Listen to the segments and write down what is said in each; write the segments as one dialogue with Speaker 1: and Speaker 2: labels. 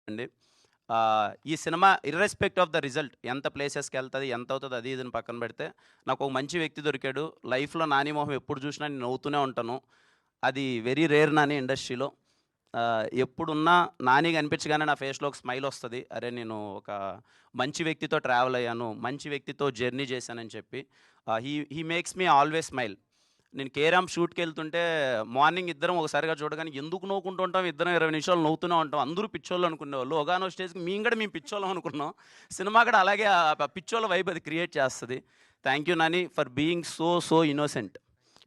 Speaker 1: అండి. ఈ cinema ఇర్రెస్పెక్ట్ of the result ఎంత ప్లేసెస్‌కెళ్తది, ఎంతవుతది అది ఇదని పక్కన పెడితే, నాకొక మంచి వ్యక్తి దొరికాడు. లైఫ్‌లో నాని మొహం ఎప్పుడు చూసినా నేను నవ్వుతూనే ఉంటాను. అది వెరీ రేర్ నాని ఇండస్ట్రీలో. ఎప్పుడున్నా నాని కనిపించగానే నా ఫేస్‌లో ఒక స్మైలొస్తది. అరే! నేను ఒక మంచి వ్యక్తితో ట్రావెల్ అయ్యాను. మంచి వ్యక్తితో జర్నీ చేశానని చెప్పి. He he makes me always smile. నేను 'కేరామ్' షూట్‌కెళ్తుంటే మార్నింగ్ ఇద్దరం ఒకసారిగా చూడగానే ఎందుకు నవ్వుకుంటూ ఉంటాం, ఇద్దరం 20 నిమిషాలు నవ్వుతూనే ఉంటాం. అందరూ పిచ్చోళ్ళు అనుకునేవాళ్ళు. ఒకానొక స్టేజ్‌కి మేము పిచ్చోళ్ళం అనుకున్నాం. సినిమా కూడా అలాగే పిచ్చోళ్ళ వైబ్ అది క్రియేట్ చేస్తది. Thank you Nani for being so innocent.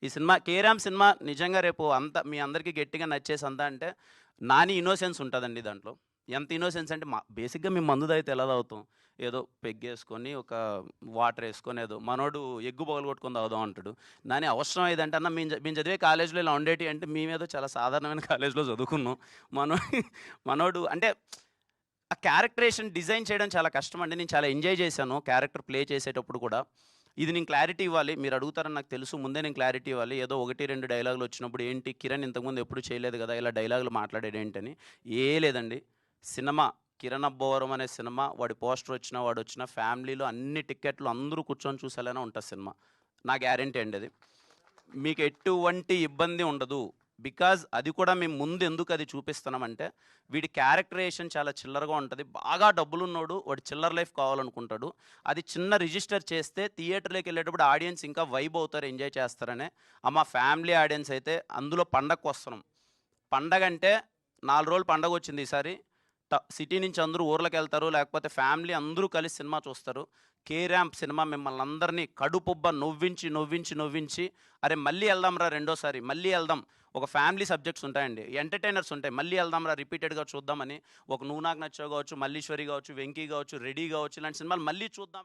Speaker 1: ఈ సినిమా 'కేరామ్' సినిమా నిజంగా రేపు మీ అందరికీ గట్టిగా నచ్చేసంతా అంటే నాని ఇన్నోసెన్స్ ఉంటదండి దాంట్లో. ఎంత ఇన్నోసెన్స్ అంటే బేసిక్‌గా మేము మందు తాగితే ఎలా తాగుతాం? ఏదో పెగ్గేసుకొని, ఒక వాటరేసుకొని ఏదో మనోడు ఎగ్గు పగలగొట్టుకొని తాగుదాం అంటాడు. నాని అవసరం ఏదంటే అన్న మేము చదివే కాలేజీలో ఇలా ఉండేటియి అంటే మేమేదో చాలా సాధారణమైన కాలేజీలో చదువుకున్నాం. మనో మనోడు అంటే ఆ క్యారెక్టరేషన్ డిజైన్ చేయడం చాలా కష్టమండి. నేను చాలా ఎంజాయ్ చేశాను క్యారెక్టర్ ప్లే చేసేటప్పుడు కూడా. ఇది నేను క్లారిటీ ఇవ్వాలి. మీరు అడుగుతారని నాకు తెలుసు. ముందే నేను క్లారిటీ ఇవ్వాలి. ఏదో 1, 2 డైలాగులు వచ్చినప్పుడు ఏంటి కిరణ్ ఇంతకుముందు ఎప్పుడు చేయలేదు కదా! ఇలా డైలాగులు మాట్లాడాడేంటని. లేదండి. సినిమా 'కిరణ్ అబ్బవరం' అనే సినిమా వాడి పోస్టర్ వచ్చినా, వాడొచ్చినా ఫ్యామిలీలో అన్ని టికెట్లు అందరూ కూర్చొని చూసేలానే ఉంటది సినిమా. నా గ్యారంటీ అండి అది. మీకు ఎటువంటి ఇబ్బంది ఉండదు. బికాజ్ అది కూడా మేము ముందు ఎందుకు అది చూపిస్తున్నామంటే, వీడి క్యారెక్టరైజేషన్ చాలా చిల్లరగా ఉంటది. బాగా డబ్బులున్నోడు వాడు చిల్లర లైఫ్ కావాలనుకుంటాడు. అది చిన్న రిజిస్టర్ చేస్తే థియేటర్‌లోకెళ్ళేటప్పుడు ఆడియన్స్ ఇంకా వైబ్ అవుతారు, ఎంజాయ్ చేస్తారనే. మా ఫ్యామిలీ ఆడియన్స్ అయితే అందులో పండగకొస్తున్నాం. పండగంటే 4 రోజులు పండగొచ్చింది ఈసారి. సిటీ నుంచి అందరూ ఊర్లకెళ్తారు. లేకపోతే ఫ్యామిలీ అందరూ కలిసి సినిమా చూస్తారు. 'కే ర్యాంప్' సినిమా మిమ్మల్నందరినీ కడుపుబ్బ నవ్వించి, అరే! మళ్ళీ ఎళ్దాంరా రెండోసారి, మళ్ళీ ఎళ్దాం. ఒక ఫ్యామిలీ సబ్జెక్ట్స్ ఉంటాయండి. ఎంటర్‌టైనర్స్ ఉంటాయి. మళ్ళీ ఎళ్దాంరా రిపీటెడ్‌గా చూద్దామని. ఒక 'నువ్వు నాకు నచ్చావు' గావచ్చు, 'మల్లీశ్వరి' గావచ్చు, 'వెంకీ' గావచ్చు, 'రెడీ' గావచ్చు ఇలాంటి సినిమాలు మళ్ళీ చూద్దాం.